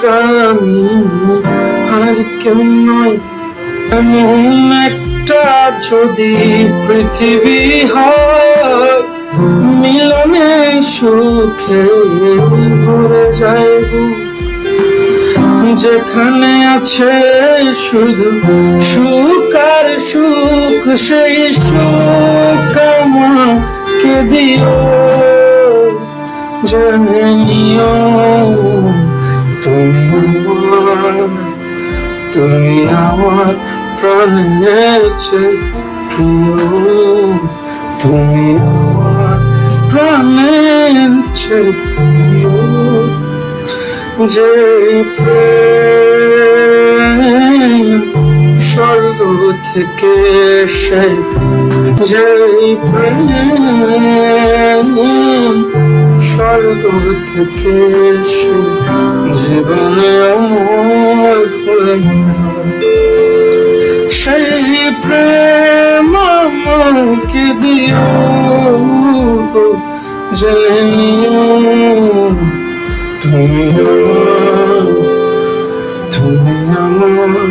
আমি আর কেউ নয়। এমন একটা যদি পৃথিবী হয়, মিলনে সুখে ভরে যায় বুক। যেখানে আছে শুধু সুখ আর সুখ, সেই সুখ আমাকে দিও। জেনে নিও তুমি আমার প্রাণের চেয়ে প্রিয়। তুমি আমার প্রাণের চেয়ে প্রিয়। যে প্রেম স্বর্গ থেকে এসে, যে প্রেম স্বর্গ থেকে এসে জীবনে আমার হয়ে যায়, সেই প্রেম আমাকে দিও। জেনে নিও তুমি আমার